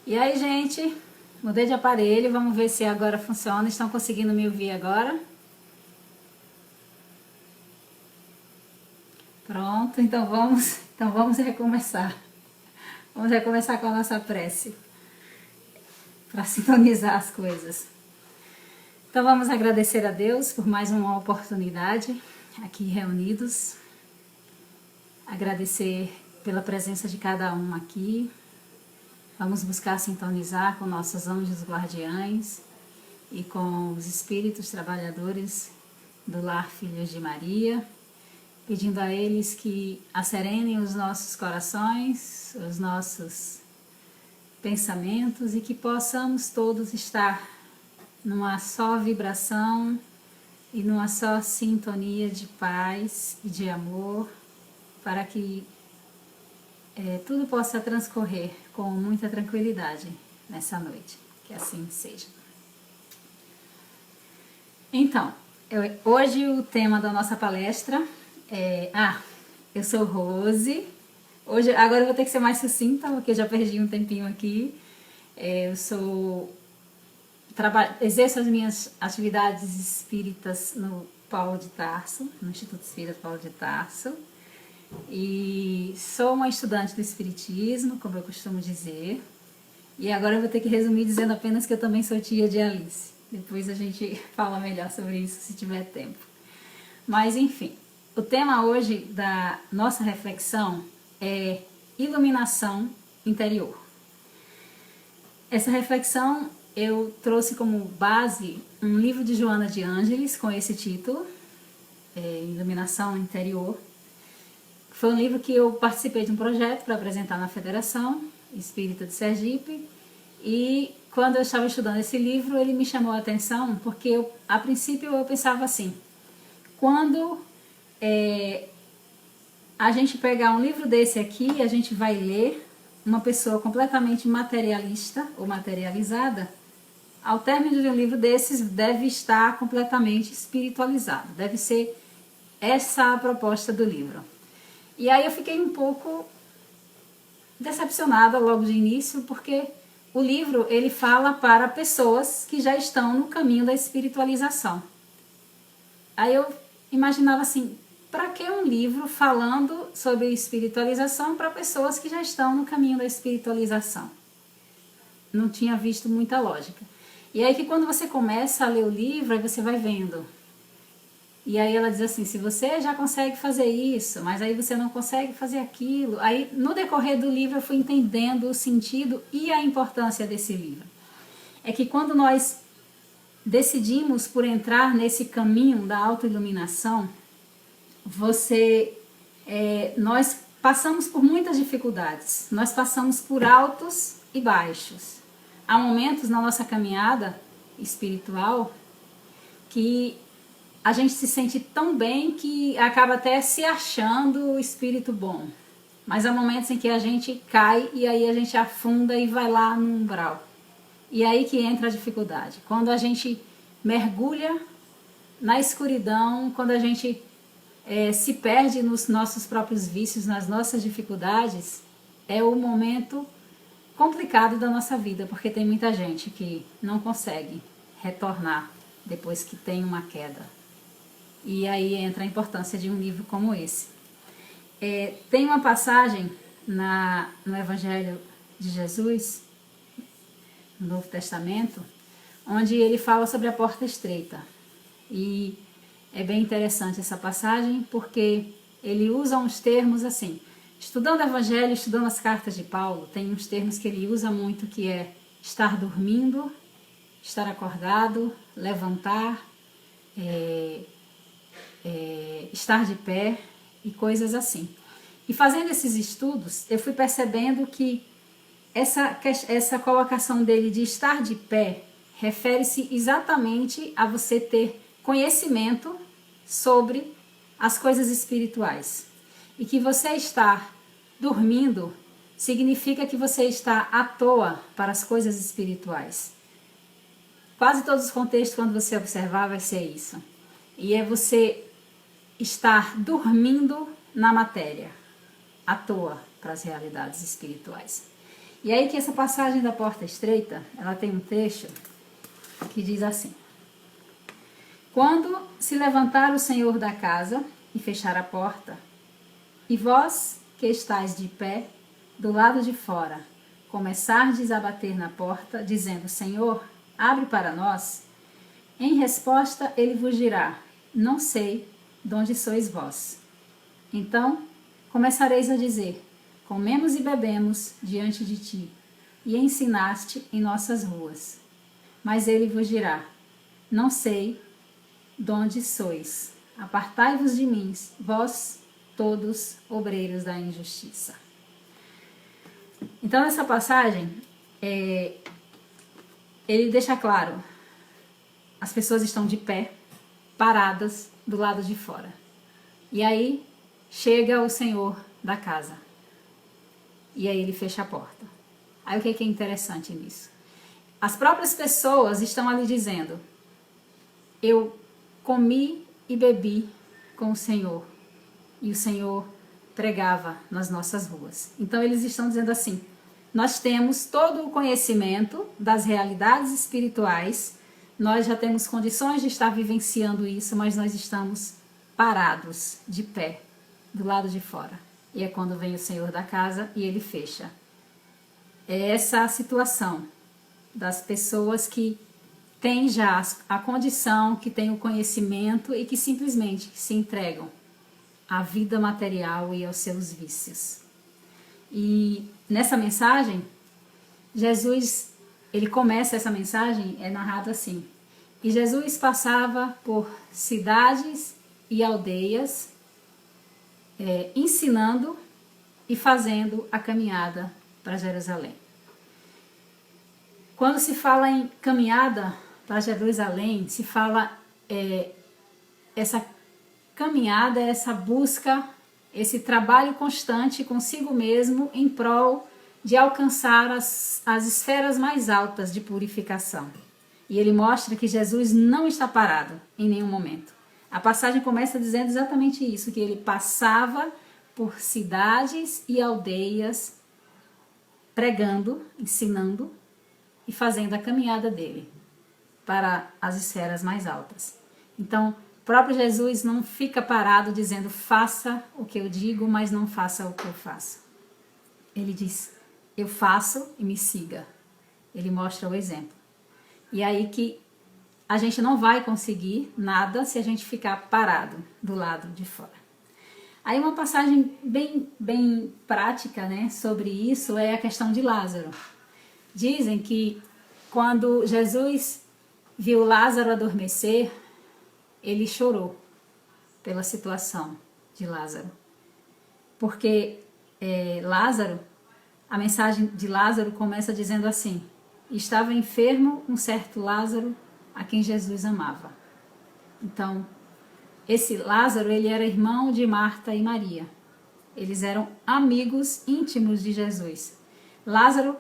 E aí, gente, mudei de aparelho, vamos ver se agora funciona. Estão conseguindo me ouvir agora? Pronto, então vamos recomeçar. Vamos recomeçar com a nossa prece, para sintonizar as coisas. Então vamos agradecer a Deus por mais uma oportunidade aqui reunidos. Agradecer pela presença de cada um aqui. Vamos buscar sintonizar com nossos anjos guardiães e com os espíritos trabalhadores do Lar Filhos de Maria, pedindo a eles que acerenem os nossos corações, os nossos pensamentos e que possamos todos estar numa só vibração e numa só sintonia de paz e de amor, para que tudo possa transcorrer com muita tranquilidade nessa noite. Que assim seja. Então, hoje o tema da nossa palestra é... eu sou Rose. Agora eu vou ter que ser mais sucinta, porque eu já perdi um tempinho aqui. Exerço as minhas atividades espíritas no Paulo de Tarso, no Instituto Espírita Paulo de Tarso. E sou uma estudante do Espiritismo, como eu costumo dizer. E agora eu vou ter que resumir dizendo apenas que eu também sou tia de Alice. Depois a gente fala melhor sobre isso se tiver tempo. Mas enfim, o tema hoje da nossa reflexão é iluminação interior. Essa reflexão eu trouxe como base um livro de Joana de Ângeles com esse título, Iluminação Interior. Foi um livro que eu participei de um projeto para apresentar na Federação Espírita de Sergipe, e quando eu estava estudando esse livro, ele me chamou a atenção, porque a princípio eu pensava assim: quando a gente pegar um livro desse aqui, a gente vai ler uma pessoa completamente materialista ou materializada, ao término de um livro desses deve estar completamente espiritualizado, deve ser essa a proposta do livro. E aí eu fiquei um pouco decepcionada logo de início, porque o livro ele fala para pessoas que já estão no caminho da espiritualização. Aí eu imaginava assim, para que um livro falando sobre espiritualização para pessoas que já estão no caminho da espiritualização? Não tinha visto muita lógica. E aí que quando você começa a ler o livro, aí você vai vendo. E aí ela diz assim, se você já consegue fazer isso, mas aí você não consegue fazer aquilo. Aí no decorrer do livro eu fui entendendo o sentido e a importância desse livro. É que quando nós decidimos por entrar nesse caminho da autoiluminação, nós passamos por muitas dificuldades, nós passamos por altos e baixos. Há momentos na nossa caminhada espiritual que a gente se sente tão bem que acaba até se achando o espírito bom. Mas há momentos em que a gente cai e aí a gente afunda e vai lá no umbral. E aí que entra a dificuldade. Quando a gente mergulha na escuridão, quando a gente se perde nos nossos próprios vícios, nas nossas dificuldades, é o momento complicado da nossa vida, porque tem muita gente que não consegue retornar depois que tem uma queda. E aí entra a importância de um livro como esse. Tem uma passagem no Evangelho de Jesus, no Novo Testamento, onde ele fala sobre a porta estreita. E é bem interessante essa passagem, porque ele usa uns termos assim. Estudando o Evangelho, estudando as cartas de Paulo, tem uns termos que ele usa muito, que é estar dormindo, estar acordado, levantar, estar de pé e coisas assim. E fazendo esses estudos, eu fui percebendo que essa colocação dele de estar de pé refere-se exatamente a você ter conhecimento sobre as coisas espirituais. E que você estar dormindo significa que você está à toa para as coisas espirituais. Quase todos os contextos, quando você observar, vai ser isso. E é você estar dormindo na matéria, à toa para as realidades espirituais. E aí que essa passagem da porta estreita, ela tem um trecho que diz assim: quando se levantar o Senhor da casa e fechar a porta, e vós que estáis de pé do lado de fora, começardes a bater na porta, dizendo: Senhor, abre para nós. Em resposta, ele vos dirá: não sei de onde sois vós. Então começareis a dizer: comemos e bebemos diante de ti, e ensinaste em nossas ruas. Mas ele vos dirá: não sei de onde sois. Apartai-vos de mim, vós todos obreiros da injustiça. Então, nessa passagem, ele deixa claro: as pessoas estão de pé, paradas do lado de fora. E aí chega o Senhor da casa. E aí ele fecha a porta. Aí o que é interessante nisso? As próprias pessoas estão ali dizendo: eu comi e bebi com o Senhor, e o Senhor pregava nas nossas ruas. Então eles estão dizendo assim: nós temos todo o conhecimento das realidades espirituais, nós já temos condições de estar vivenciando isso, mas nós estamos parados, de pé, do lado de fora. E é quando vem o Senhor da casa e ele fecha. É essa a situação das pessoas que têm já a condição, que têm o conhecimento e que simplesmente se entregam à vida material e aos seus vícios. E nessa mensagem, Jesus, ele começa essa mensagem, é narrado assim: e Jesus passava por cidades e aldeias, ensinando e fazendo a caminhada para Jerusalém. Quando se fala em caminhada para Jerusalém, se fala essa caminhada, essa busca, esse trabalho constante consigo mesmo em prol de alcançar as esferas mais altas de purificação. E ele mostra que Jesus não está parado em nenhum momento. A passagem começa dizendo exatamente isso, que ele passava por cidades e aldeias pregando, ensinando e fazendo a caminhada dele para as esferas mais altas. Então, o próprio Jesus não fica parado dizendo: faça o que eu digo, mas não faça o que eu faço. Ele diz: eu faço e me siga. Ele mostra o exemplo. E aí que a gente não vai conseguir nada se a gente ficar parado do lado de fora. Aí uma passagem bem prática, né, sobre isso é a questão de Lázaro. Dizem que quando Jesus viu Lázaro adormecer, ele chorou pela situação de Lázaro. Porque Lázaro, a mensagem de Lázaro começa dizendo assim: estava enfermo um certo Lázaro a quem Jesus amava. Então, esse Lázaro, ele era irmão de Marta e Maria. Eles eram amigos íntimos de Jesus. Lázaro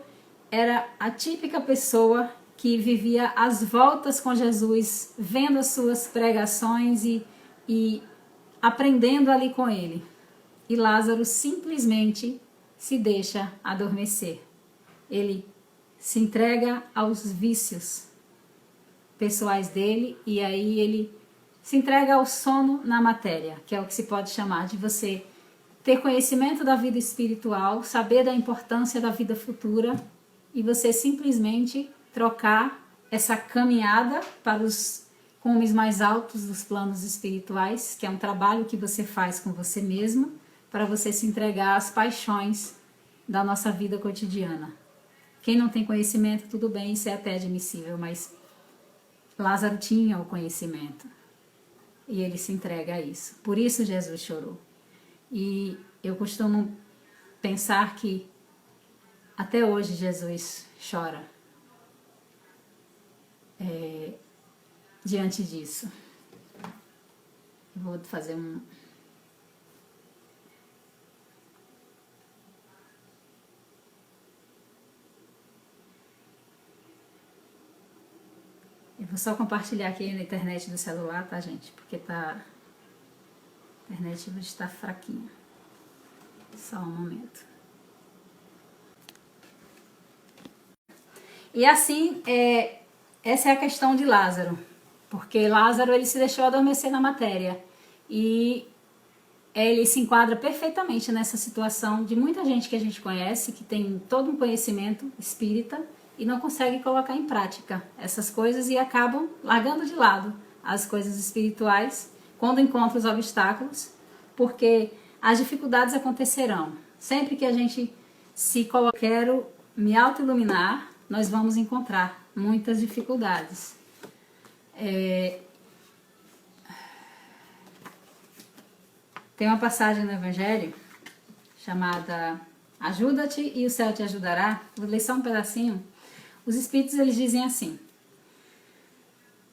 era a típica pessoa que vivia às voltas com Jesus, vendo as suas pregações e aprendendo ali com ele. E Lázaro simplesmente se deixa adormecer. Ele se entrega aos vícios pessoais dele e aí ele se entrega ao sono na matéria, que é o que se pode chamar de você ter conhecimento da vida espiritual, saber da importância da vida futura e você simplesmente trocar essa caminhada para os cumes mais altos dos planos espirituais, que é um trabalho que você faz com você mesmo, para você se entregar às paixões da nossa vida cotidiana. Quem não tem conhecimento, tudo bem, isso é até admissível, mas Lázaro tinha o conhecimento e ele se entrega a isso. Por isso Jesus chorou. E eu costumo pensar que até hoje Jesus chora diante disso. Vou fazer um... Eu vou só compartilhar aqui na internet do celular, tá, gente? Porque a internet hoje está fraquinha. Só um momento. E assim, essa é a questão de Lázaro, porque Lázaro ele se deixou adormecer na matéria e ele se enquadra perfeitamente nessa situação de muita gente que a gente conhece, que tem todo um conhecimento espírita e não consegue colocar em prática essas coisas e acabam largando de lado as coisas espirituais quando encontram os obstáculos, porque as dificuldades acontecerão. Sempre que a gente se coloca, quero me auto-iluminar, nós vamos encontrar muitas dificuldades. Tem uma passagem no Evangelho chamada Ajuda-te e o céu te ajudará. Vou ler só um pedacinho. Os espíritos eles dizem assim: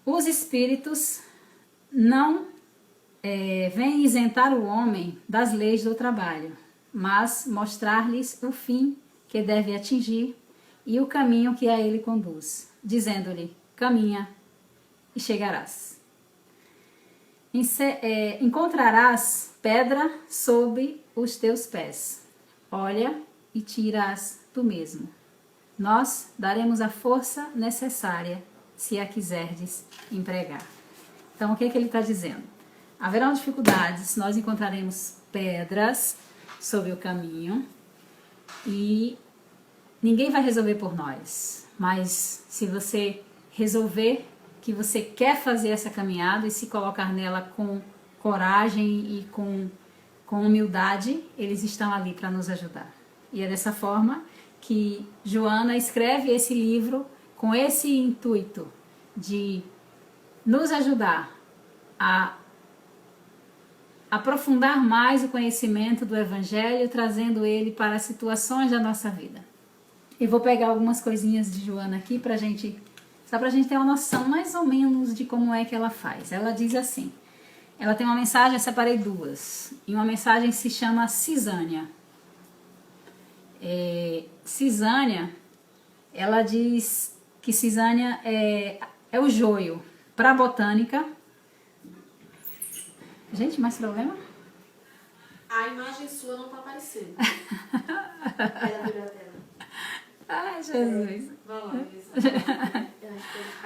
os espíritos não vêm isentar o homem das leis do trabalho, mas mostrar-lhes o fim que deve atingir e o caminho que a ele conduz, dizendo-lhe: caminha e chegarás. Encontrarás pedra sob os teus pés. Olha e tira-as tu mesmo. Nós daremos a força necessária, se a quiserdes empregar. Então, o que ele está dizendo? Haverão dificuldades, nós encontraremos pedras sob o caminho e ninguém vai resolver por nós. Mas se você resolver que você quer fazer essa caminhada e se colocar nela com coragem e com humildade, eles estão ali para nos ajudar. E é dessa forma que Joana escreve esse livro com esse intuito de nos ajudar a aprofundar mais o conhecimento do Evangelho, trazendo ele para as situações da nossa vida. Eu vou pegar algumas coisinhas de Joana aqui só para a gente ter uma noção mais ou menos de como é que ela faz. Ela diz assim, ela tem uma mensagem, eu separei duas, e uma mensagem se chama Cisânia. Cisânia, ela diz que Cisânia é o joio para a botânica. Gente, mais problema? A imagem sua não está aparecendo. É Ai, Jesus. Vai lá, Elisa.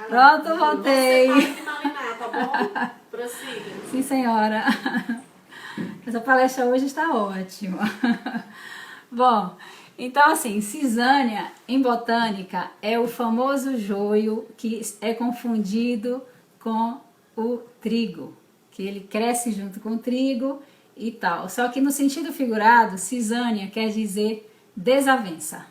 Pronto, voltei. Você pode finalizar, tá bom? Prossiga. Sim, senhora. Essa palestra hoje está ótima. Bom, então assim, Cisânia em botânica é o famoso joio que é confundido com o trigo, que ele cresce junto com o trigo e tal. Só que no sentido figurado, Cisânia quer dizer desavença.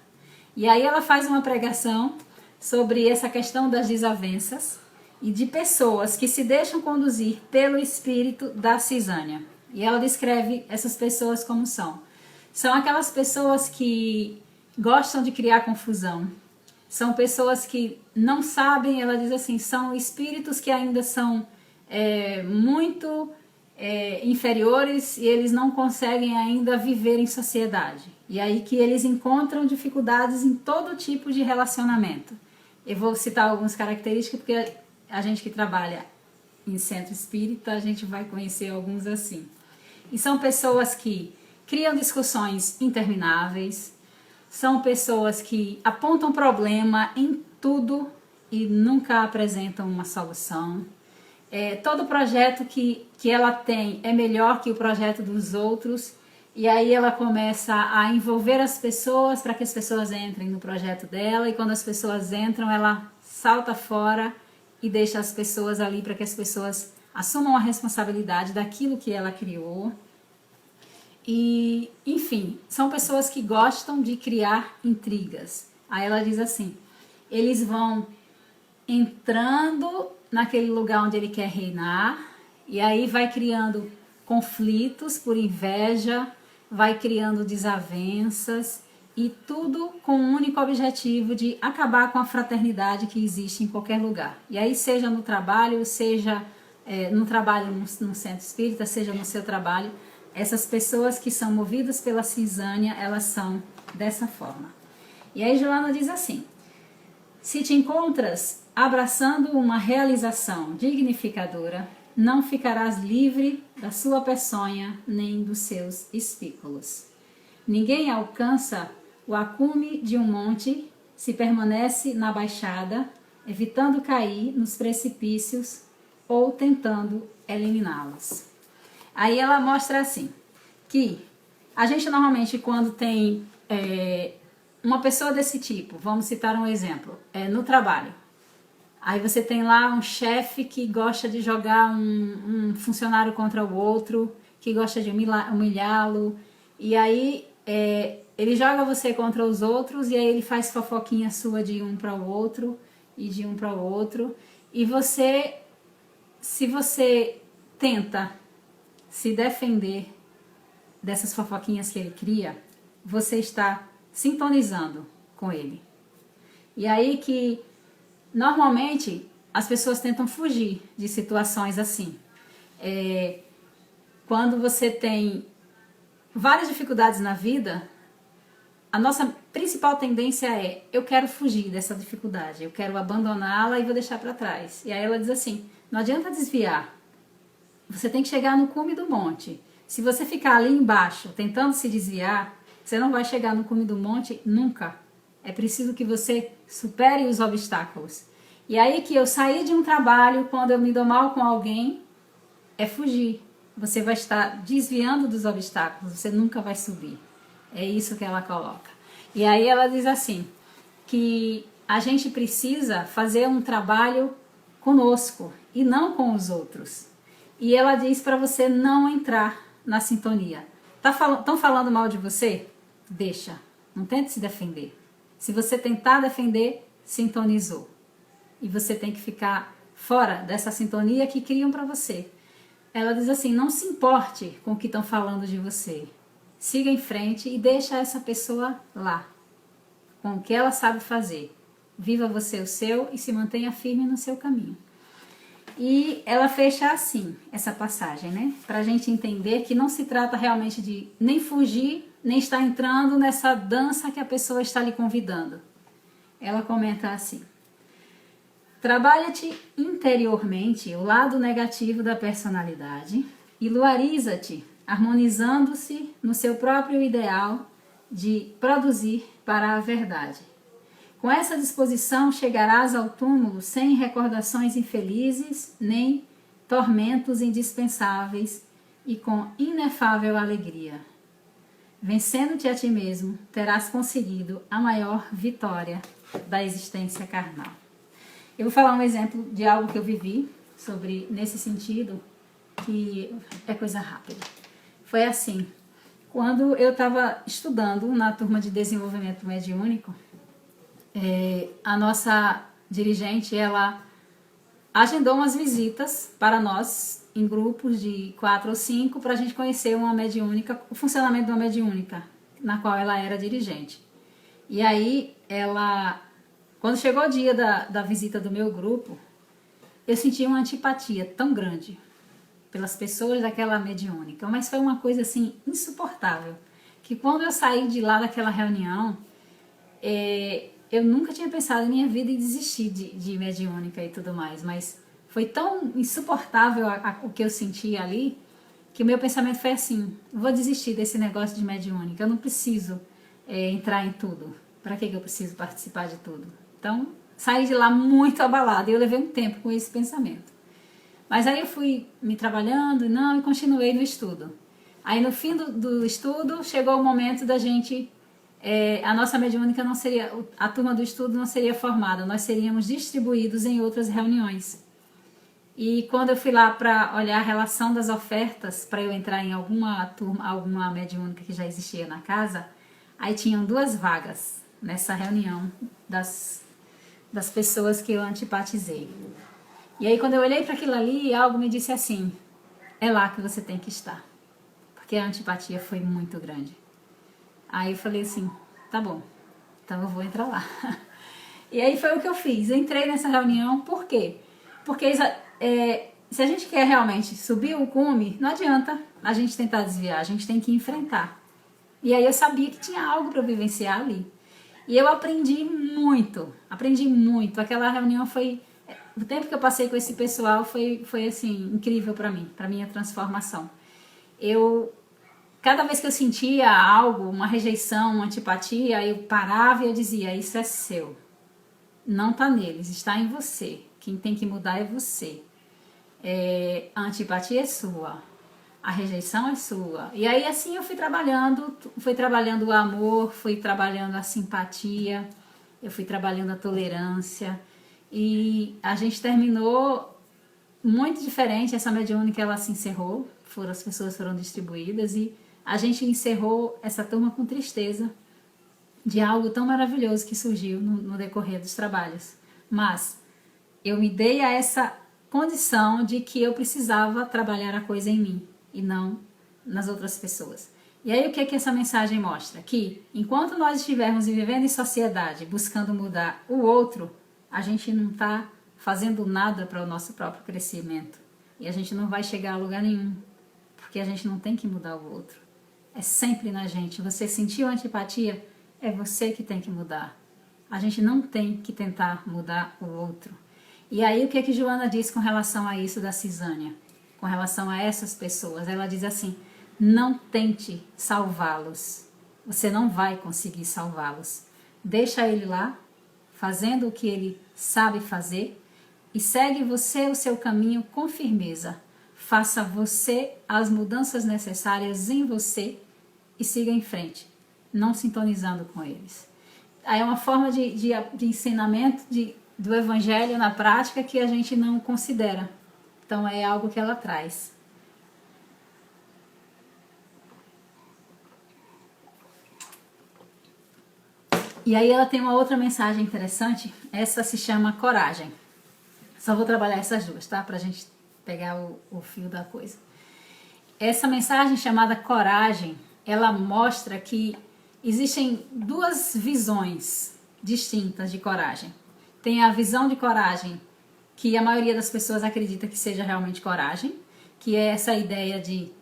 E aí ela faz uma pregação sobre essa questão das desavenças e de pessoas que se deixam conduzir pelo espírito da Cisânia. E ela descreve essas pessoas como são. São aquelas pessoas que gostam de criar confusão. São pessoas que não sabem, ela diz assim, são espíritos que ainda são muito inferiores e eles não conseguem ainda viver em sociedade. E aí que eles encontram dificuldades em todo tipo de relacionamento. Eu vou citar algumas características porque a gente que trabalha em centro espírita, a gente vai conhecer alguns assim. E são pessoas que criam discussões intermináveis, são pessoas que apontam problema em tudo e nunca apresentam uma solução. Todo projeto que ela tem é melhor que o projeto dos outros, e aí ela começa a envolver as pessoas para que as pessoas entrem no projeto dela, e quando as pessoas entram, ela salta fora e deixa as pessoas ali para que as pessoas assumam a responsabilidade daquilo que ela criou. E, enfim, são pessoas que gostam de criar intrigas. Aí ela diz assim, eles vão entrando naquele lugar onde ele quer reinar, e aí vai criando conflitos por inveja, vai criando desavenças, e tudo com o único objetivo de acabar com a fraternidade que existe em qualquer lugar. E aí seja no trabalho, seja no trabalho no centro espírita, seja no seu trabalho, essas pessoas que são movidas pela Cisânia, elas são dessa forma. E aí Joana diz assim, se te encontras abraçando uma realização dignificadora, não ficarás livre da sua peçonha nem dos seus espículos. Ninguém alcança o acume de um monte se permanece na baixada, evitando cair nos precipícios ou tentando eliminá-los. Aí ela mostra assim, que a gente normalmente quando tem uma pessoa desse tipo, vamos citar um exemplo, no trabalho. Aí você tem lá um chefe que gosta de jogar um funcionário contra o outro, que gosta de humilhá-lo, e aí ele joga você contra os outros, e aí ele faz fofoquinha sua de um para o outro, e de um para o outro, e você, se você tenta se defender dessas fofoquinhas que ele cria, você está sintonizando com ele. E aí que normalmente as pessoas tentam fugir de situações assim. Quando você tem várias dificuldades na vida, a nossa principal tendência é: eu quero fugir dessa dificuldade, eu quero abandoná-la e vou deixar para trás. E aí ela diz assim: não adianta desviar, você tem que chegar no cume do monte. Se você ficar ali embaixo tentando se desviar, você não vai chegar no cume do monte nunca. É preciso que você supere os obstáculos. E aí que eu saí de um trabalho, quando eu me dou mal com alguém, é fugir. Você vai estar desviando dos obstáculos, você nunca vai subir. É isso que ela coloca. E aí ela diz assim, que a gente precisa fazer um trabalho conosco e não com os outros. E ela diz para você não entrar na sintonia. Estão falando mal de você? Deixa. Não tente se defender. Se você tentar defender, sintonizou. E você tem que ficar fora dessa sintonia que criam para você. Ela diz assim, não se importe com o que estão falando de você. Siga em frente e deixa essa pessoa lá, com o que ela sabe fazer. Viva você o seu e se mantenha firme no seu caminho. E ela fecha assim, essa passagem, né? Para a gente entender que não se trata realmente de nem fugir, nem estar entrando nessa dança que a pessoa está lhe convidando. Ela comenta assim: trabalha-te interiormente o lado negativo da personalidade e luariza-te, harmonizando-se no seu próprio ideal de produzir para a verdade. Com essa disposição chegarás ao túmulo sem recordações infelizes, nem tormentos indispensáveis e com inefável alegria. Vencendo-te a ti mesmo, terás conseguido a maior vitória da existência carnal. Eu vou falar um exemplo de algo que eu vivi nesse sentido, que é coisa rápida. Foi assim, quando eu estava estudando na turma de desenvolvimento mediúnico, a nossa dirigente, ela agendou umas visitas para nós, em grupos de 4 ou 5, para a gente conhecer uma mediúnica, o funcionamento de uma mediúnica, na qual ela era dirigente. E aí, quando chegou o dia da visita do meu grupo, eu senti uma antipatia tão grande pelas pessoas daquela mediúnica, mas foi uma coisa assim insuportável, que quando eu saí de lá daquela reunião, eu nunca tinha pensado em minha vida em desistir de mediúnica e tudo mais, mas foi tão insuportável o que eu senti ali, que o meu pensamento foi assim: vou desistir desse negócio de mediúnica, eu não preciso entrar em tudo, para que eu preciso participar de tudo? Então, saí de lá muito abalada e eu levei um tempo com esse pensamento. Mas aí eu fui me trabalhando e continuei no estudo. Aí no fim do estudo, chegou o momento da gente... a nossa mediúnica não seria... A turma do estudo não seria formada, nós seríamos distribuídos em outras reuniões. E quando eu fui lá para olhar a relação das ofertas, para eu entrar em alguma turma, alguma mediúnica que já existia na casa, aí tinham 2 vagas nessa reunião das pessoas que eu antipatizei. E aí quando eu olhei para aquilo ali, algo me disse assim: é lá que você tem que estar, porque a antipatia foi muito grande. Aí eu falei assim, tá bom, então eu vou entrar lá. E aí foi o que eu fiz, eu entrei nessa reunião. Por quê? Porque se a gente quer realmente subir o cume, não adianta a gente tentar desviar, a gente tem que enfrentar. E aí eu sabia que tinha algo para vivenciar ali. E eu aprendi muito. Aquela reunião foi... O tempo que eu passei com esse pessoal foi assim, incrível para mim, para minha transformação. Eu cada vez que eu sentia algo, uma rejeição, uma antipatia, eu parava e eu dizia, isso é seu. Não está neles, está em você. Quem tem que mudar é você. A antipatia é sua. A rejeição é sua. E aí assim eu fui trabalhando o amor, fui trabalhando a simpatia, eu fui trabalhando a tolerância. E a gente terminou muito diferente. Essa mediúnica, ela se encerrou, as pessoas foram distribuídas e a gente encerrou essa turma com tristeza de algo tão maravilhoso que surgiu no decorrer dos trabalhos. Mas eu me dei a essa condição de que eu precisava trabalhar a coisa em mim e não nas outras pessoas. E aí o que essa mensagem mostra? Que enquanto nós estivermos vivendo em sociedade, buscando mudar o outro, a gente não está fazendo nada para o nosso próprio crescimento. E a gente não vai chegar a lugar nenhum, porque a gente não tem que mudar o outro. É sempre na gente. Você sentiu antipatia? É você que tem que mudar. A gente não tem que tentar mudar o outro. E aí o que Joana diz com relação a isso da Cisânia? Com relação a essas pessoas? Ela diz assim, não tente salvá-los. Você não vai conseguir salvá-los. Deixa ele lá, fazendo o que ele sabe fazer, e segue você o seu caminho com firmeza. Faça você as mudanças necessárias em você e siga em frente, não sintonizando com eles. Aí é uma forma de ensinamento do evangelho na prática que a gente não considera. Então é algo que ela traz. E aí ela tem uma outra mensagem interessante, essa se chama coragem. Só vou trabalhar essas duas, tá? Pra gente pegar o fio da coisa. Essa mensagem chamada coragem, ela mostra que existem duas visões distintas de coragem. Tem a visão de coragem que a maioria das pessoas acredita que seja realmente coragem, que é essa ideia de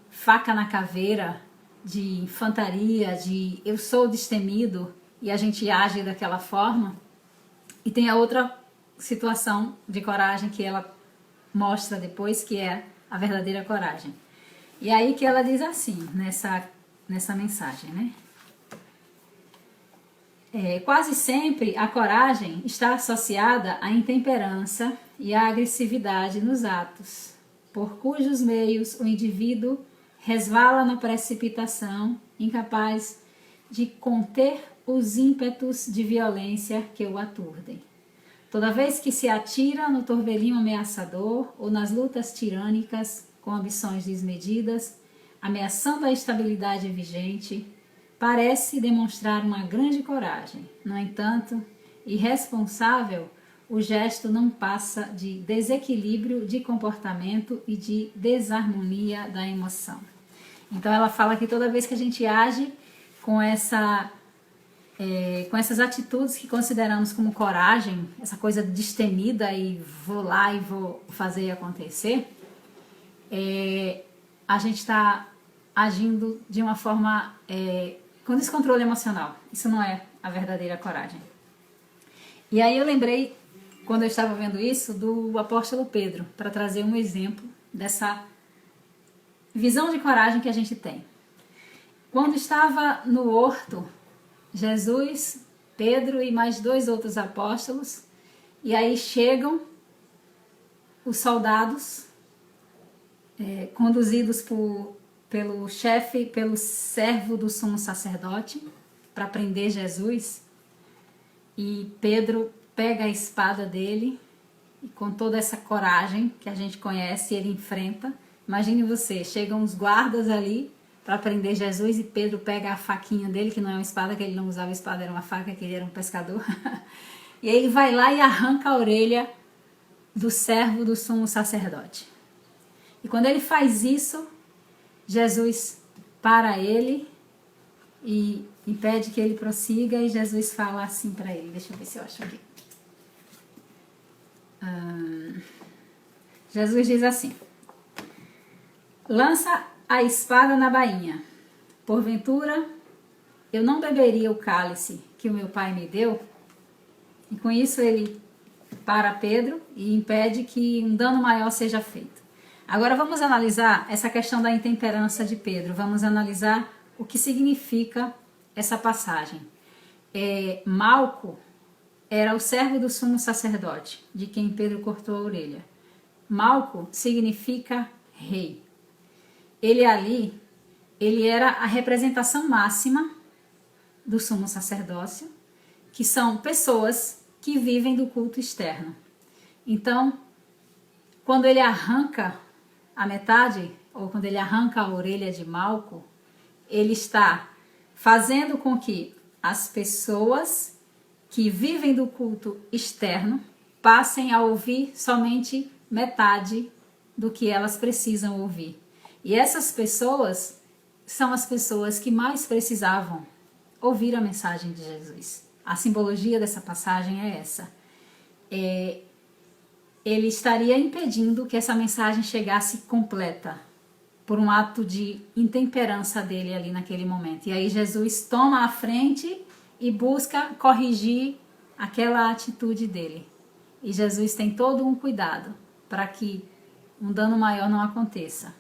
faca na caveira, de infantaria, de eu sou destemido e a gente age daquela forma. E tem a outra situação de coragem que ela mostra depois, que é a verdadeira coragem. E aí que ela diz assim, nessa mensagem, né? Quase sempre a coragem está associada à intemperança e à agressividade nos atos, por cujos meios o indivíduo resvala na precipitação, incapaz de conter os ímpetos de violência que o aturdem. Toda vez que se atira no torvelinho ameaçador ou nas lutas tirânicas com ambições desmedidas, ameaçando a estabilidade vigente, parece demonstrar uma grande coragem. No entanto, irresponsável, o gesto não passa de desequilíbrio de comportamento e de desarmonia da emoção. Então ela fala que toda vez que a gente age com essas atitudes que consideramos como coragem, essa coisa destemida e vou lá e vou fazer acontecer, a gente está agindo de uma forma com descontrole emocional. Isso não é a verdadeira coragem. E aí eu lembrei, quando eu estava vendo isso, do apóstolo Pedro, para trazer um exemplo dessa visão de coragem que a gente tem. Quando estava no horto, Jesus, Pedro e mais 2 outros apóstolos, e aí chegam os soldados, conduzidos pelo chefe, pelo servo do sumo sacerdote, para prender Jesus, e Pedro pega a espada dele, e com toda essa coragem que a gente conhece, ele enfrenta. Imagine você, chegam os guardas ali para prender Jesus e Pedro pega a faquinha dele, que não é uma espada, que ele não usava espada, era uma faca, que ele era um pescador. E aí ele vai lá e arranca a orelha do servo do sumo sacerdote. E quando ele faz isso, Jesus para ele e impede que ele prossiga, e Jesus fala assim para ele, deixa eu ver se eu acho aqui. Jesus diz assim: lança a espada na bainha. Porventura, eu não beberia o cálice que o meu pai me deu? E com isso ele para Pedro e impede que um dano maior seja feito. Agora vamos analisar essa questão da intemperança de Pedro. Vamos analisar o que significa essa passagem. Malco era o servo do sumo sacerdote, de quem Pedro cortou a orelha. Malco significa rei. Ele era a representação máxima do sumo sacerdócio, que são pessoas que vivem do culto externo. Então, quando ele arranca a metade, ou quando ele arranca a orelha de Malco, ele está fazendo com que as pessoas que vivem do culto externo passem a ouvir somente metade do que elas precisam ouvir. E essas pessoas são as pessoas que mais precisavam ouvir a mensagem de Jesus. A simbologia dessa passagem é essa. Ele estaria impedindo que essa mensagem chegasse completa por um ato de intemperança dele ali naquele momento. E aí Jesus toma a frente e busca corrigir aquela atitude dele. E Jesus tem todo um cuidado para que um dano maior não aconteça.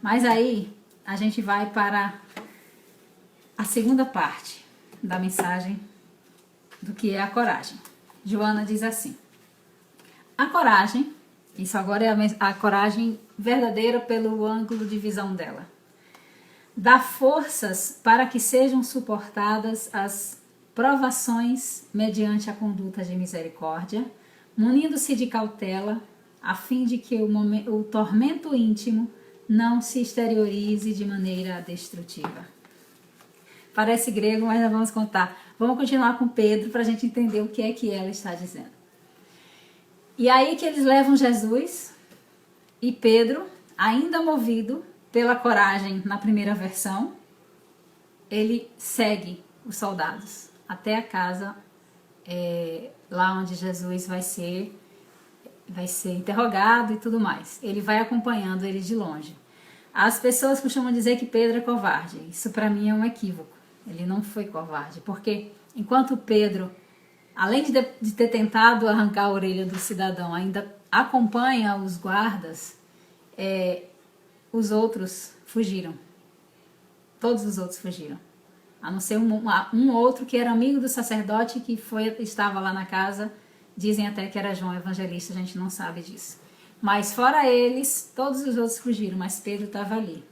Mas aí a gente vai para a segunda parte da mensagem do que é a coragem. Joana diz assim: a coragem, isso agora é a coragem verdadeira pelo ângulo de visão dela, dá forças para que sejam suportadas as provações mediante a conduta de misericórdia, munindo-se de cautela, a fim de que o tormento íntimo não se exteriorize de maneira destrutiva. Parece grego, mas nós vamos contar. Vamos continuar com Pedro para a gente entender o que é que ela está dizendo. E aí que eles levam Jesus e Pedro, ainda movido pela coragem na primeira versão, ele segue os soldados até a casa lá onde Jesus vai ser interrogado e tudo mais. Ele vai acompanhando eles de longe. As pessoas costumam dizer que Pedro é covarde. Isso para mim é um equívoco. Ele não foi covarde, porque enquanto Pedro, além de ter tentado arrancar a orelha do cidadão, ainda acompanha os guardas, os outros fugiram. Todos os outros fugiram. A não ser um outro que era amigo do sacerdote que estava lá na casa. Dizem até que era João Evangelista, a gente não sabe disso. Mas fora eles, todos os outros fugiram, mas Pedro estava ali.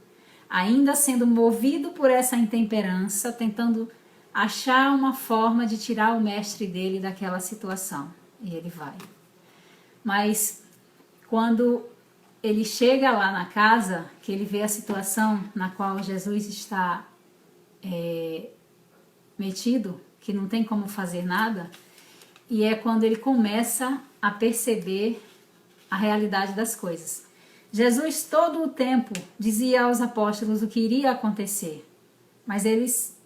Ainda sendo movido por essa intemperança, tentando achar uma forma de tirar o mestre dele daquela situação. E ele vai. Mas quando ele chega lá na casa, que ele vê a situação na qual Jesus está metido, que não tem como fazer nada, e é quando ele começa a perceber a realidade das coisas. Jesus todo o tempo dizia aos apóstolos o que iria acontecer, mas eles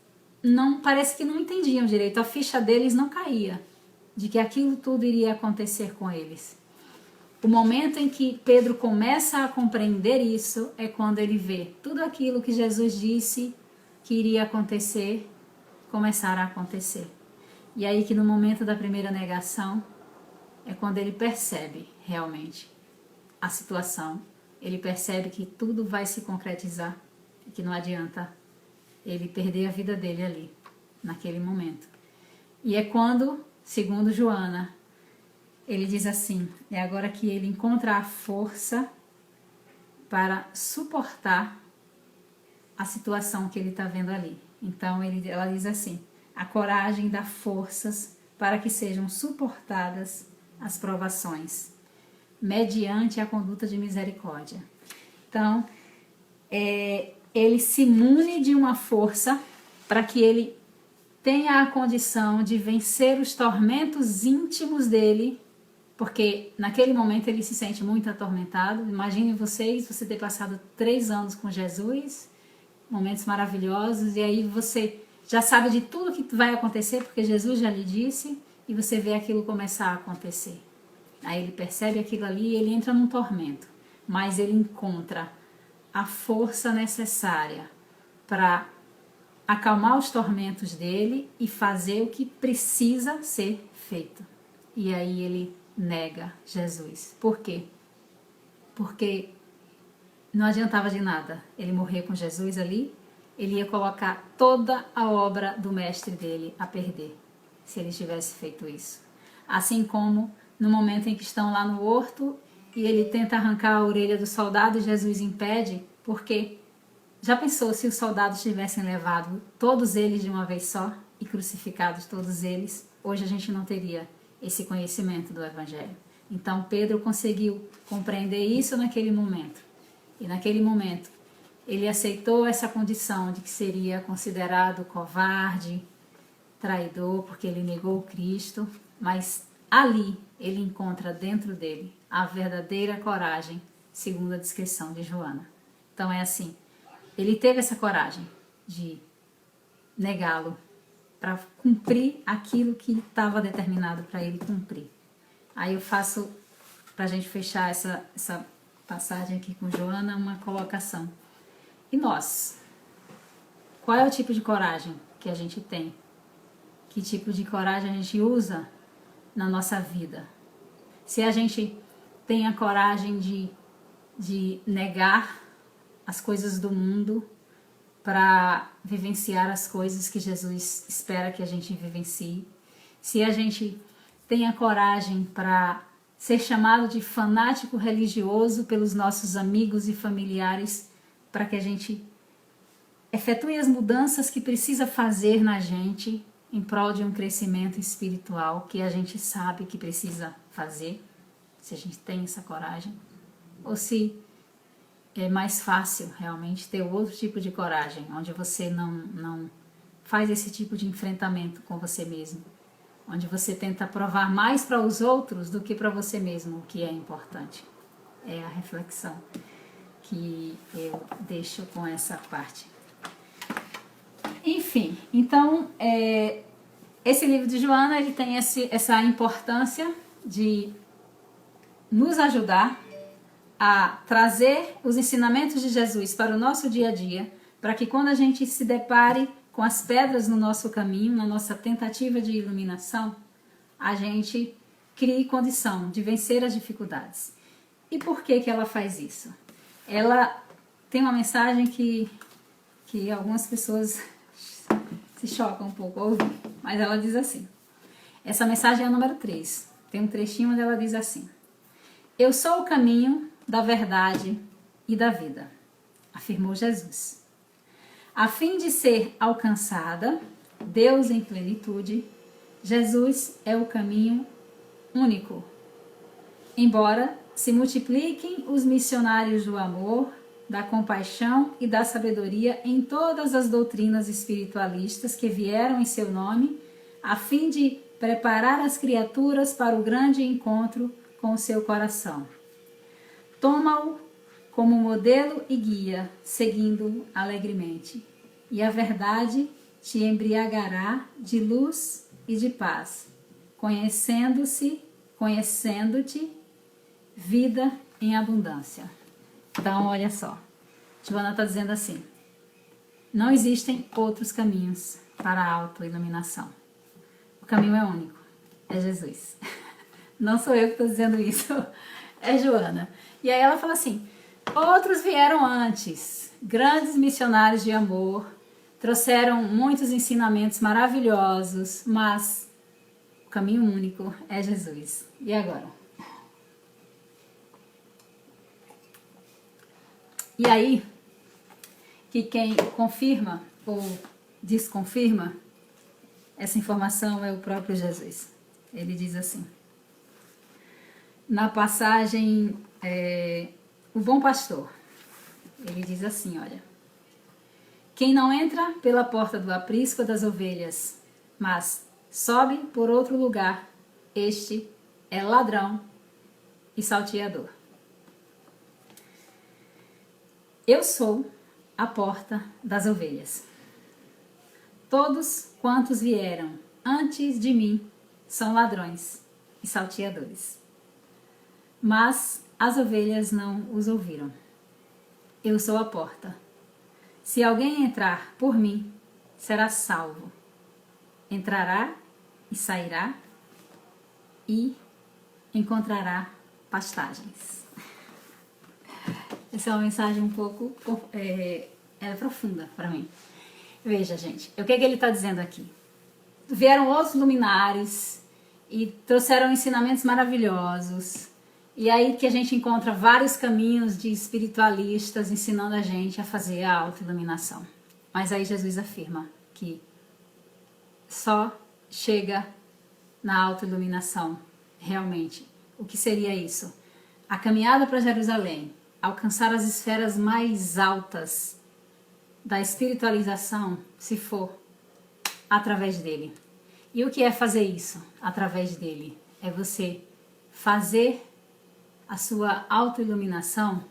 parece que não entendiam direito, a ficha deles não caía de que aquilo tudo iria acontecer com eles. O momento em que Pedro começa a compreender isso é quando ele vê tudo aquilo que Jesus disse que iria acontecer, começar a acontecer. E aí que no momento da primeira negação é quando ele percebe realmente a situação. Ele percebe que tudo vai se concretizar e que não adianta ele perder a vida dele ali, naquele momento. E é quando, segundo Joana, ele diz assim, é agora que ele encontra a força para suportar a situação que ele está vendo ali. Então ela diz assim: a coragem dá forças para que sejam suportadas as provações, mediante a conduta de misericórdia. Então, ele se mune de uma força para que ele tenha a condição de vencer os tormentos íntimos dele, porque naquele momento ele se sente muito atormentado. Imaginem você ter passado 3 anos com Jesus, momentos maravilhosos, e aí você já sabe de tudo que vai acontecer, porque Jesus já lhe disse, e você vê aquilo começar a acontecer. Aí ele percebe aquilo ali e ele entra num tormento, mas ele encontra a força necessária para acalmar os tormentos dele e fazer o que precisa ser feito. E aí ele nega Jesus. Por quê? Porque não adiantava de nada ele morrer com Jesus ali, ele ia colocar toda a obra do mestre dele a perder, se ele tivesse feito isso. Assim como no momento em que estão lá no horto e ele tenta arrancar a orelha do soldado e Jesus impede, porque já pensou se os soldados tivessem levado todos eles de uma vez só e crucificados todos eles? Hoje a gente não teria esse conhecimento do Evangelho. Então Pedro conseguiu compreender isso naquele momento. E naquele momento ele aceitou essa condição de que seria considerado covarde, traidor, porque ele negou Cristo, mas ali ele encontra dentro dele a verdadeira coragem, segundo a descrição de Joana. Então é assim, ele teve essa coragem de negá-lo para cumprir aquilo que estava determinado para ele cumprir. Aí eu faço, para a gente fechar essa passagem aqui com Joana, uma colocação. E nós? Qual é o tipo de coragem que a gente tem? Que tipo de coragem a gente usa na nossa vida? Se a gente tem a coragem de negar as coisas do mundo para vivenciar as coisas que Jesus espera que a gente vivencie. Se a gente tem a coragem para ser chamado de fanático religioso pelos nossos amigos e familiares, para que a gente efetue as mudanças que precisa fazer na gente em prol de um crescimento espiritual que a gente sabe que precisa fazer, se a gente tem essa coragem, ou se é mais fácil realmente ter outro tipo de coragem, onde você não faz esse tipo de enfrentamento com você mesmo, onde você tenta provar mais para os outros do que para você mesmo o que é importante. É a reflexão que eu deixo com essa parte. Enfim, então, esse livro de Joana, ele tem essa importância de nos ajudar a trazer os ensinamentos de Jesus para o nosso dia a dia, para que quando a gente se depare com as pedras no nosso caminho, na nossa tentativa de iluminação, a gente crie condição de vencer as dificuldades. E por que que ela faz isso? Ela tem uma mensagem que algumas pessoas se chocam um pouco ao ouvir, mas ela diz assim, essa mensagem é a número 3, tem um trechinho onde ela diz assim: eu sou o caminho da verdade e da vida, afirmou Jesus. A fim de ser alcançada, Deus em plenitude, Jesus é o caminho único. Embora se multipliquem os missionários do amor, da compaixão e da sabedoria em todas as doutrinas espiritualistas que vieram em seu nome, a fim de preparar as criaturas para o grande encontro com o seu coração. Toma-o como modelo e guia, seguindo-o alegremente, e a verdade te embriagará de luz e de paz, conhecendo-te, vida em abundância. Então, olha só, Joana está dizendo assim, não existem outros caminhos para a autoiluminação. O caminho é único, é Jesus. Não sou eu que estou dizendo isso, é Joana. E aí ela fala assim, outros vieram antes, grandes missionários de amor, trouxeram muitos ensinamentos maravilhosos, mas o caminho único é Jesus. E agora? E aí, que quem confirma ou desconfirma essa informação é o próprio Jesus. Ele diz assim, na passagem O Bom Pastor, ele diz assim, olha, quem não entra pela porta do aprisco das ovelhas, mas sobe por outro lugar, este é ladrão e salteador. Eu sou a porta das ovelhas. Todos quantos vieram antes de mim são ladrões e salteadores. Mas as ovelhas não os ouviram. Eu sou a porta. Se alguém entrar por mim, será salvo. Entrará e sairá e encontrará pastagens. Essa é uma mensagem um pouco profunda para mim. Veja, gente, o que ele está dizendo aqui? Vieram outros luminares e trouxeram ensinamentos maravilhosos. E aí que a gente encontra vários caminhos de espiritualistas ensinando a gente a fazer a autoiluminação. Mas aí Jesus afirma que só chega na autoiluminação, realmente. O que seria isso? A caminhada para Jerusalém, alcançar as esferas mais altas da espiritualização, se for através dele. E o que é fazer isso através dele? É você fazer a sua autoiluminação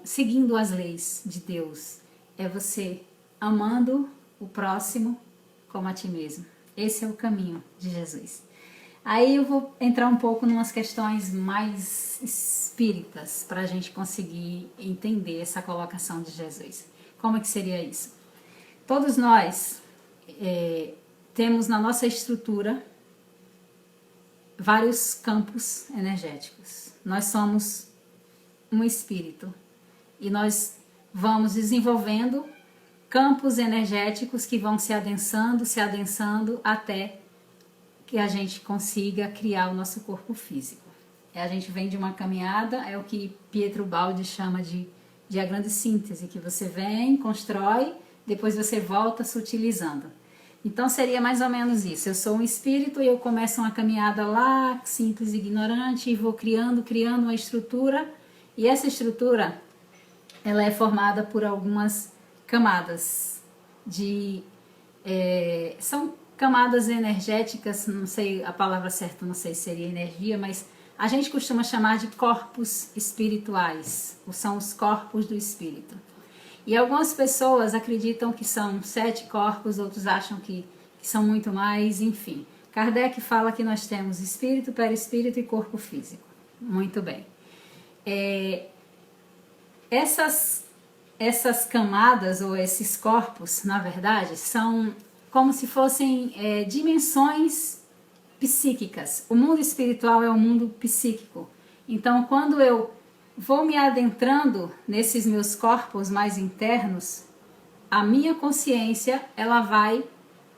seguindo as leis de Deus. É você amando o próximo como a ti mesmo. Esse é o caminho de Jesus. Aí eu vou entrar um pouco em umas questões mais espíritas para a gente conseguir entender essa colocação de Jesus. Como é que seria isso? Todos nós temos na nossa estrutura vários campos energéticos. Nós somos um espírito e nós vamos desenvolvendo campos energéticos que vão se adensando até que a gente consiga criar o nosso corpo físico. A gente vem de uma caminhada, é o que Pietro Baldi chama de a grande síntese, que você vem, constrói, depois você volta sutilizando. Então seria mais ou menos isso. Eu sou um espírito e eu começo uma caminhada lá, simples e ignorante, e vou criando uma estrutura, e essa estrutura ela é formada por algumas camadas são camadas energéticas, não sei a palavra certa, não sei se seria energia, mas a gente costuma chamar de corpos espirituais, são os corpos do espírito. E algumas pessoas acreditam que são 7 corpos, outros acham que são muito mais, enfim. Kardec fala que nós temos espírito, perispírito e corpo físico. Muito bem. Essas camadas ou esses corpos, na verdade, são como se fossem dimensões psíquicas. O mundo espiritual é um mundo psíquico. Então, quando eu vou me adentrando nesses meus corpos mais internos, a minha consciência ela vai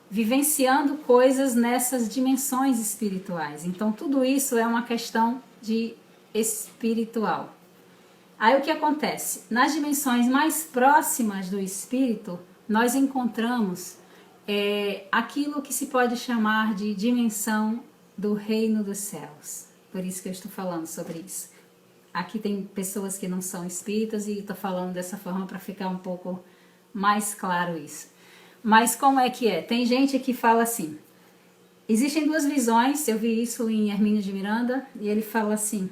vivenciando coisas nessas dimensões espirituais. Então, tudo isso é uma questão de espiritual. Aí o que acontece? Nas dimensões mais próximas do espírito, nós encontramos aquilo que se pode chamar de dimensão do reino dos céus. Por isso que eu estou falando sobre isso. Aqui tem pessoas que não são espíritas e estou falando dessa forma para ficar um pouco mais claro isso. Mas como é que é? Tem gente que fala assim, existem 2 visões, eu vi isso em Hermínio de Miranda, e ele fala assim,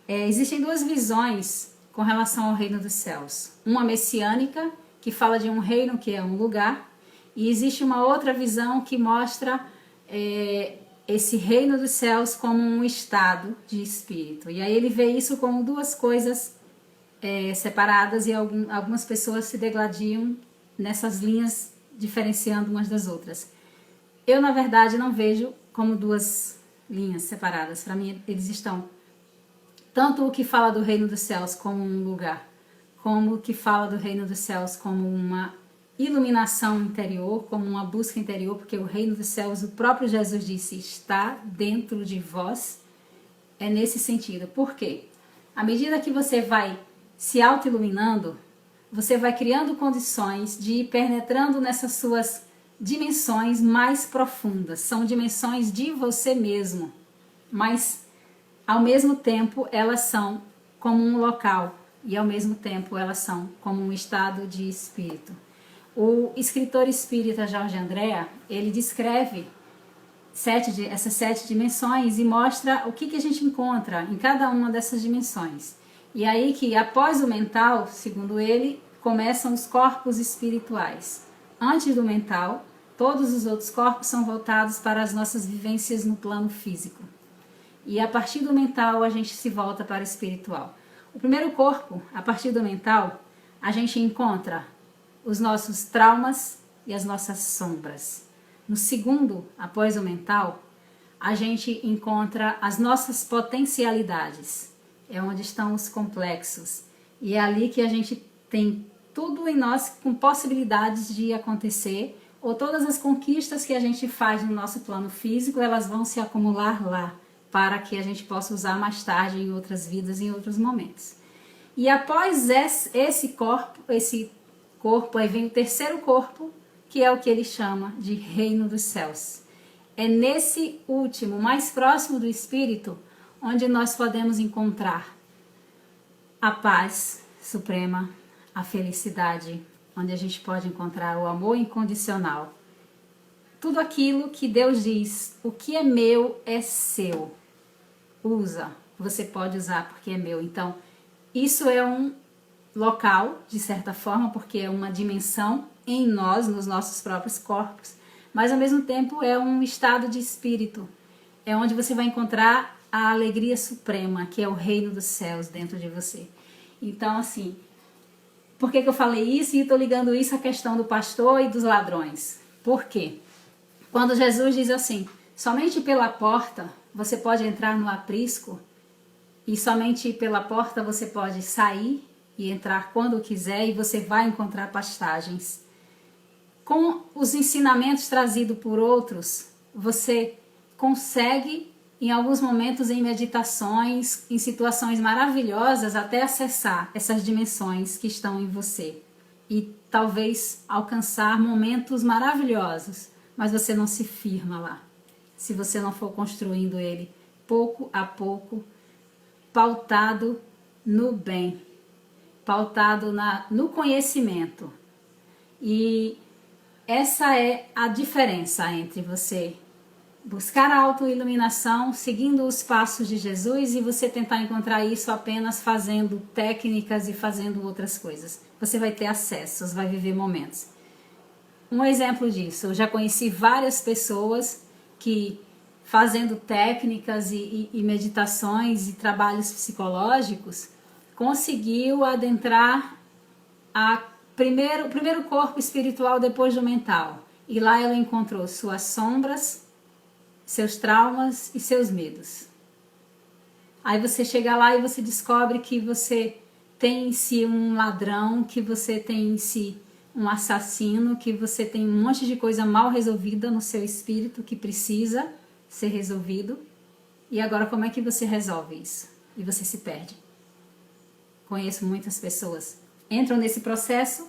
existem 2 visões com relação ao reino dos céus. Uma messiânica, que fala de um reino que é um lugar, e existe uma outra visão que mostra esse reino dos céus como um estado de espírito. E aí ele vê isso como 2 coisas separadas, e algumas pessoas se degladiam nessas linhas, diferenciando umas das outras. Eu, na verdade, não vejo como 2 linhas separadas. Para mim, eles estão tanto o que fala do reino dos céus como um lugar, como o que fala do reino dos céus como uma iluminação interior, como uma busca interior, porque o reino dos céus, o próprio Jesus disse, está dentro de vós. É nesse sentido. Por quê? À medida que você vai se auto-iluminando, você vai criando condições de ir penetrando nessas suas dimensões mais profundas. São dimensões de você mesmo, mas ao mesmo tempo elas são como um local e ao mesmo tempo elas são como um estado de espírito. O escritor espírita Jorge Andréa, ele descreve essas 7 dimensões e mostra o que a gente encontra em cada uma dessas dimensões. E aí que após o mental, segundo ele, começam os corpos espirituais. Antes do mental, todos os outros corpos são voltados para as nossas vivências no plano físico. E a partir do mental a gente se volta para o espiritual. O primeiro corpo, a partir do mental, a gente encontra os nossos traumas e as nossas sombras. No segundo, após o mental, a gente encontra as nossas potencialidades. é onde estão os complexos. E é ali que a gente tem tudo em nós com possibilidades de acontecer, ou todas as conquistas que a gente faz no nosso plano físico, elas vão se acumular lá, para que a gente possa usar mais tarde em outras vidas, em outros momentos. E após esse corpo, aí vem o terceiro corpo, que é o que ele chama de reino dos céus. É nesse último, mais próximo do Espírito, onde nós podemos encontrar a paz suprema, a felicidade, onde a gente pode encontrar o amor incondicional. Tudo aquilo que Deus diz, o que é meu é seu. Usa, você pode usar porque é meu. Então, isso é um local, de certa forma, porque é uma dimensão em nós, nos nossos próprios corpos, mas ao mesmo tempo é um estado de espírito. É onde você vai encontrar a alegria suprema, que é o reino dos céus dentro de você. Então, assim, por que eu falei isso? E estou ligando isso à questão do pastor e dos ladrões. Por quê? Quando Jesus diz assim, somente pela porta você pode entrar no aprisco, e somente pela porta você pode sair e entrar quando quiser, e você vai encontrar pastagens. Com os ensinamentos trazidos por outros, você consegue, em alguns momentos, em meditações, em situações maravilhosas, até acessar essas dimensões que estão em você. E talvez alcançar momentos maravilhosos, mas você não se firma lá. Se você não for construindo ele pouco a pouco, pautado no bem, pautado no conhecimento. E essa é a diferença entre você buscar a autoiluminação, seguindo os passos de Jesus, e você tentar encontrar isso apenas fazendo técnicas e fazendo outras coisas. Você vai ter acessos, vai viver momentos. Um exemplo disso, eu já conheci várias pessoas que, fazendo técnicas e meditações e trabalhos psicológicos, conseguiu adentrar o primeiro corpo espiritual depois do mental. E lá ela encontrou suas sombras, seus traumas e seus medos. Aí você chega lá e você descobre que você tem em si um ladrão, que você tem em si um assassino, que você tem um monte de coisa mal resolvida no seu espírito que precisa ser resolvido. E agora como é que você resolve isso? E você se perde. Conheço muitas pessoas entram nesse processo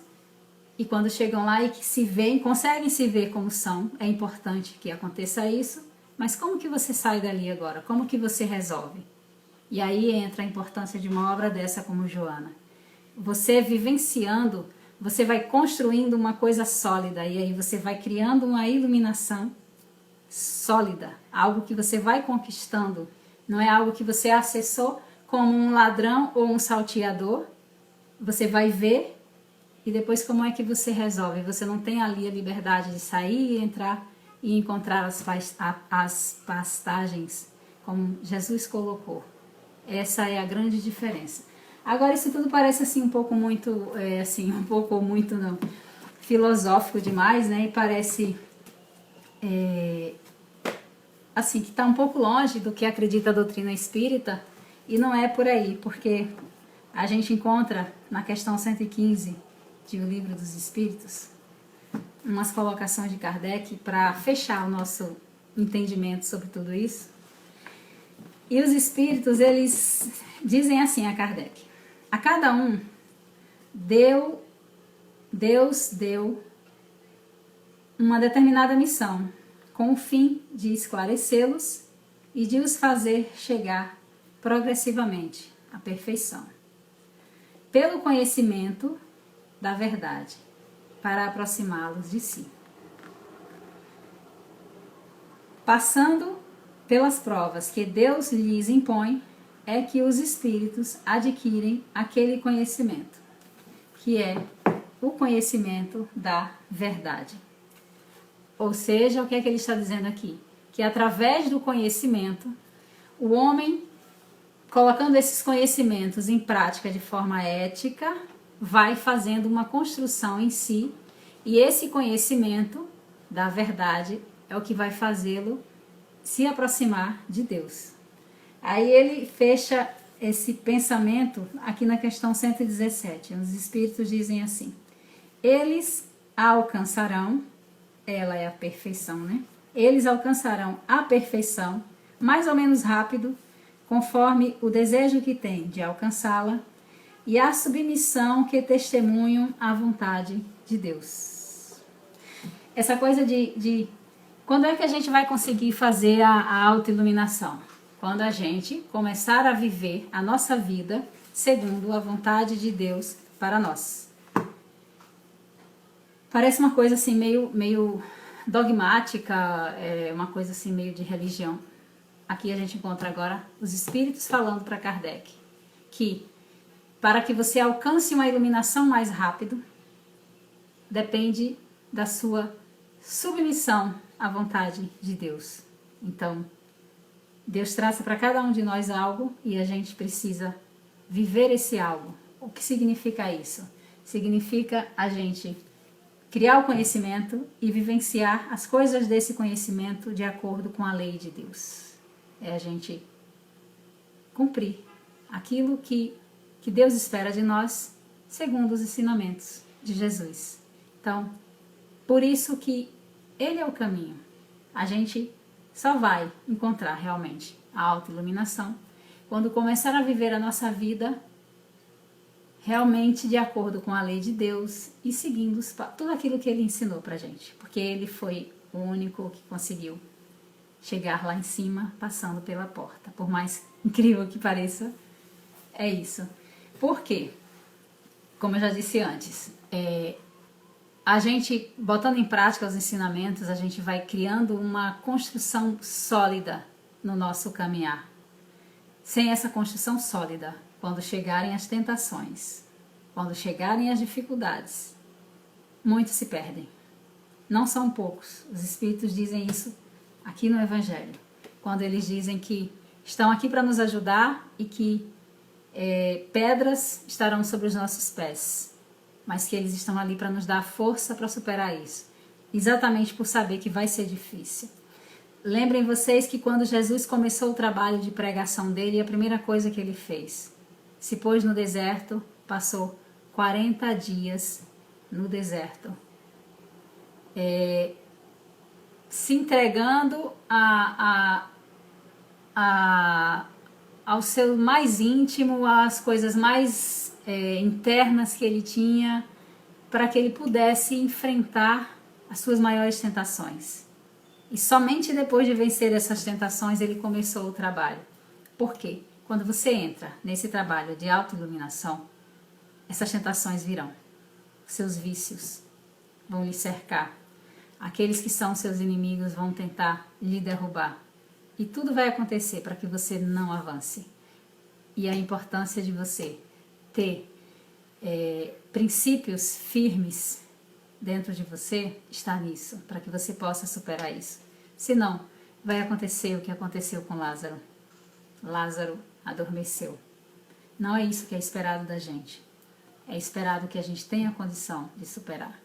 e quando chegam lá e que se veem, conseguem se ver como são, é importante que aconteça isso, mas como que você sai dali agora? Como que você resolve? E aí entra a importância de uma obra dessa como Joana. Você vivenciando, você vai construindo uma coisa sólida e aí você vai criando uma iluminação sólida, algo que você vai conquistando, não é algo que você acessou como um ladrão ou um salteador. Você vai ver e depois como é que você resolve? Você não tem ali a liberdade de sair e entrar e encontrar as pastagens como Jesus colocou. Essa é a grande diferença. Agora isso tudo parece assim um pouco muito, não, filosófico demais, né? E parece assim que está um pouco longe do que acredita a doutrina espírita, e não é por aí, porque a gente encontra na questão 115 de O Livro dos Espíritos umas colocações de Kardec para fechar o nosso entendimento sobre tudo isso. E os espíritos, eles dizem assim a Kardec: a cada um Deus deu uma determinada missão, com o fim de esclarecê-los e de os fazer chegar progressivamente à perfeição, pelo conhecimento da verdade, para aproximá-los de si. Passando pelas provas que Deus lhes impõe, é que os espíritos adquirem aquele conhecimento, que é o conhecimento da verdade. Ou seja, o que é que ele está dizendo aqui? Que através do conhecimento, o homem, colocando esses conhecimentos em prática de forma ética, vai fazendo uma construção em si, e esse conhecimento da verdade é o que vai fazê-lo se aproximar de Deus. Aí ele fecha esse pensamento aqui na questão 117. Os espíritos dizem assim: eles alcançarão, ela é a perfeição, né? Eles alcançarão a perfeição mais ou menos rápido, conforme o desejo que têm de alcançá-la e a submissão que testemunham à vontade de Deus. Essa coisa de quando é que a gente vai conseguir fazer a autoiluminação? Quando a gente começar a viver a nossa vida segundo a vontade de Deus para nós. Parece uma coisa assim meio dogmática, uma coisa assim meio de religião. Aqui a gente encontra agora os espíritos falando para Kardec que para que você alcance uma iluminação mais rápido, depende da sua submissão à vontade de Deus. Então, Deus traça para cada um de nós algo e a gente precisa viver esse algo. O que significa isso? Significa a gente criar o conhecimento e vivenciar as coisas desse conhecimento de acordo com a lei de Deus. É a gente cumprir aquilo que Deus espera de nós, segundo os ensinamentos de Jesus. Então, por isso que Ele é o caminho. A gente só vai encontrar realmente a autoiluminação quando começar a viver a nossa vida realmente de acordo com a lei de Deus e seguindo tudo aquilo que Ele ensinou pra gente. Porque Ele foi o único que conseguiu chegar lá em cima, passando pela porta. Por mais incrível que pareça, é isso. Por quê? Como eu já disse antes, a gente, botando em prática os ensinamentos, a gente vai criando uma construção sólida no nosso caminhar. Sem essa construção sólida, quando chegarem as tentações, quando chegarem as dificuldades, muitos se perdem. Não são poucos. Os espíritos dizem isso aqui no Evangelho, quando eles dizem que estão aqui para nos ajudar e que pedras estarão sobre os nossos pés, mas que eles estão ali para nos dar força para superar isso, exatamente por saber que vai ser difícil. Lembrem vocês que quando Jesus começou o trabalho de pregação dele, a primeira coisa que ele fez, se pôs no deserto, passou 40 dias no deserto, se entregando ao seu mais íntimo, às coisas mais internas que ele tinha, para que ele pudesse enfrentar as suas maiores tentações. E somente depois de vencer essas tentações ele começou o trabalho. Por quê? Quando você entra nesse trabalho de autoiluminação, essas tentações virão. Seus vícios vão lhe cercar. Aqueles que são seus inimigos vão tentar lhe derrubar. E tudo vai acontecer para que você não avance. E a importância de você ter princípios firmes dentro de você está nisso, para que você possa superar isso. Senão, vai acontecer o que aconteceu com Lázaro. Lázaro adormeceu. Não é isso que é esperado da gente. É esperado que a gente tenha a condição de superar.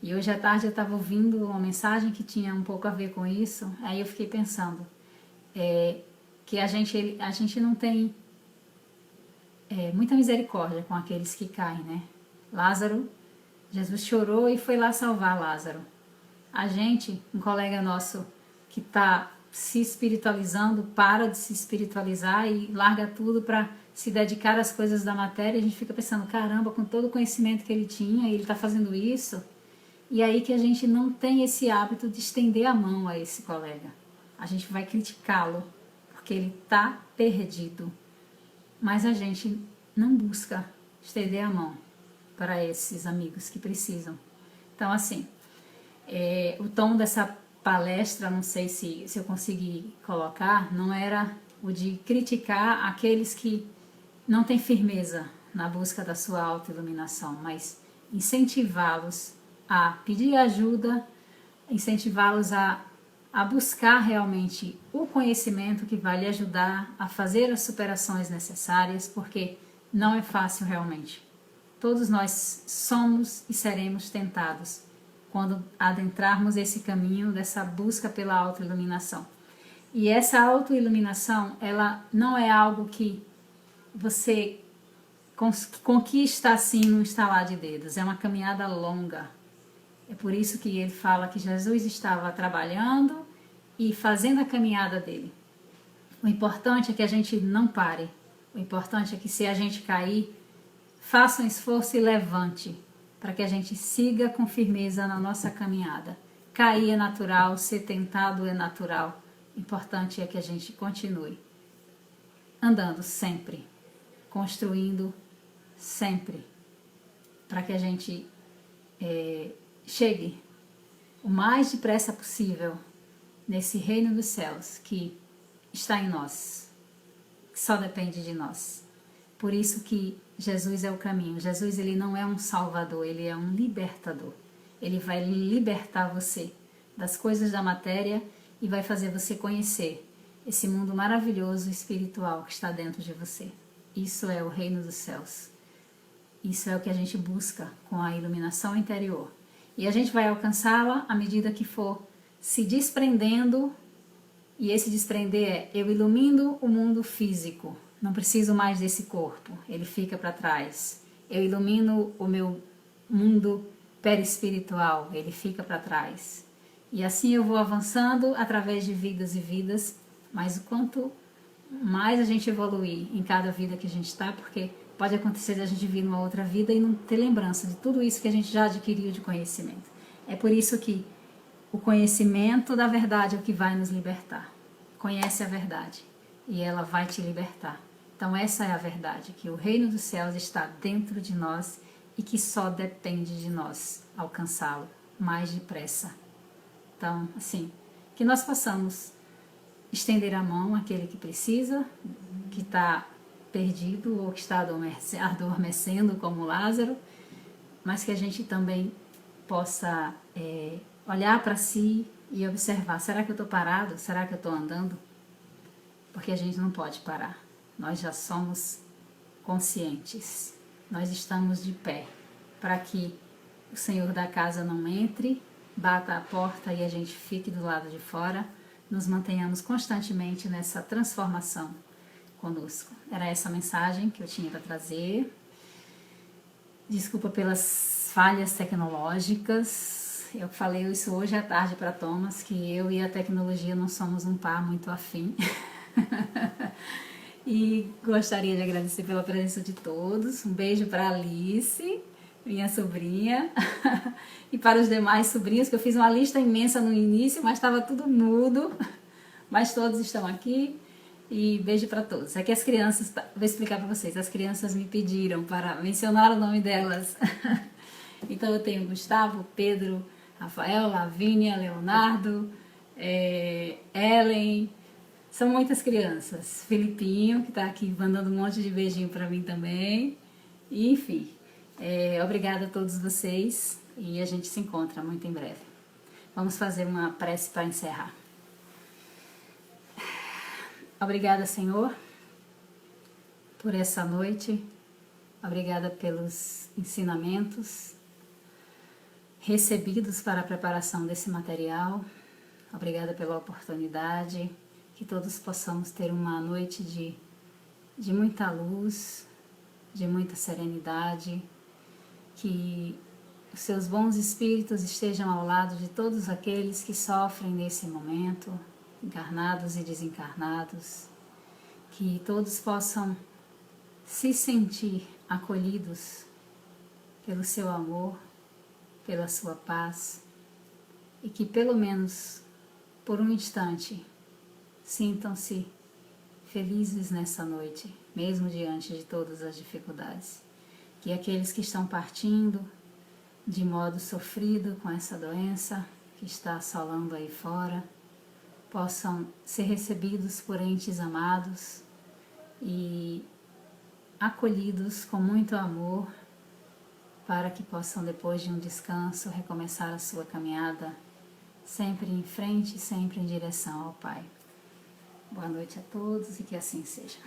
E hoje à tarde eu estava ouvindo uma mensagem que tinha um pouco a ver com isso. Aí eu fiquei pensando que a gente não tem muita misericórdia com aqueles que caem, né? Lázaro, Jesus chorou e foi lá salvar Lázaro. A gente, um colega nosso que está se espiritualizando, para de se espiritualizar e larga tudo para se dedicar às coisas da matéria, a gente fica pensando, caramba, com todo o conhecimento que ele tinha, ele está fazendo isso. E aí que a gente não tem esse hábito de estender a mão a esse colega. A gente vai criticá-lo, porque ele está perdido. Mas a gente não busca estender a mão para esses amigos que precisam. Então, assim, o tom dessa palestra, não sei se eu consegui colocar, não era o de criticar aqueles que não têm firmeza na busca da sua autoiluminação, mas incentivá-los a pedir ajuda, incentivá-los a buscar realmente o conhecimento que vai lhe ajudar a fazer as superações necessárias, porque não é fácil realmente. Todos nós somos e seremos tentados quando adentrarmos esse caminho dessa busca pela autoiluminação. E essa autoiluminação, ela não é algo que você conquista assim num estalar de dedos. É uma caminhada longa. É por isso que ele fala que Jesus estava trabalhando e fazendo a caminhada dele. O importante é que a gente não pare. O importante é que se a gente cair, faça um esforço e levante, para que a gente siga com firmeza na nossa caminhada. Cair é natural, ser tentado é natural. O importante é que a gente continue andando sempre, construindo sempre, para que a gente chegue o mais depressa possível nesse reino dos céus que está em nós, que só depende de nós. Por isso que Jesus é o caminho. Jesus, ele não é um salvador, ele é um libertador. Ele vai libertar você das coisas da matéria e vai fazer você conhecer esse mundo maravilhoso espiritual que está dentro de você. Isso é o reino dos céus. Isso é o que a gente busca com a iluminação interior. E a gente vai alcançá-la à medida que for se desprendendo. E esse desprender é: eu ilumino o mundo físico, não preciso mais desse corpo, ele fica para trás. Eu ilumino o meu mundo perispiritual, ele fica para trás. E assim eu vou avançando através de vidas e vidas, mas o quanto mais a gente evoluir em cada vida que a gente está, porque pode acontecer de a gente vir numa outra vida e não ter lembrança de tudo isso que a gente já adquiriu de conhecimento. É por isso que o conhecimento da verdade é o que vai nos libertar. Conhece a verdade e ela vai te libertar. Então essa é a verdade, que o reino dos céus está dentro de nós e que só depende de nós alcançá-lo mais depressa. Então, assim, que nós possamos estender a mão àquele que precisa, que está perdido ou que está adormecendo como Lázaro, mas que a gente também possa olhar para si e observar: será que eu estou parado? Será que eu estou andando? Porque a gente não pode parar. Nós já somos conscientes. Nós estamos de pé para que o Senhor da casa não entre, bata a porta e a gente fique do lado de fora. Nos mantenhamos constantemente nessa transformação conosco. Era essa a mensagem que eu tinha para trazer. Desculpa pelas falhas tecnológicas. Eu falei isso hoje à tarde para Thomas, que eu e a tecnologia não somos um par muito afim. E gostaria de agradecer pela presença de todos. Um beijo para Alice, minha sobrinha, e para os demais sobrinhos, que eu fiz uma lista imensa no início, mas estava tudo mudo. Mas todos estão aqui. E beijo para todos. Aqui as crianças, vou explicar para vocês, as crianças me pediram para mencionar o nome delas. Então eu tenho Gustavo, Pedro, Rafael, Lavínia, Leonardo, Ellen. São muitas crianças. Felipinho, que está aqui mandando um monte de beijinho para mim também. E, enfim, obrigada a todos vocês e a gente se encontra muito em breve. Vamos fazer uma prece para encerrar. Obrigada, Senhor, por essa noite. Obrigada pelos ensinamentos recebidos para a preparação desse material. Obrigada pela oportunidade. Que todos possamos ter uma noite de muita luz, de muita serenidade. Que os seus bons espíritos estejam ao lado de todos aqueles que sofrem nesse momento, encarnados e desencarnados, que todos possam se sentir acolhidos pelo seu amor, pela sua paz, e que pelo menos por um instante sintam-se felizes nessa noite, mesmo diante de todas as dificuldades. Que aqueles que estão partindo de modo sofrido com essa doença que está assolando aí fora, possam ser recebidos por entes amados e acolhidos com muito amor, para que possam, depois de um descanso, recomeçar a sua caminhada sempre em frente, sempre em direção ao Pai. Boa noite a todos e que assim seja.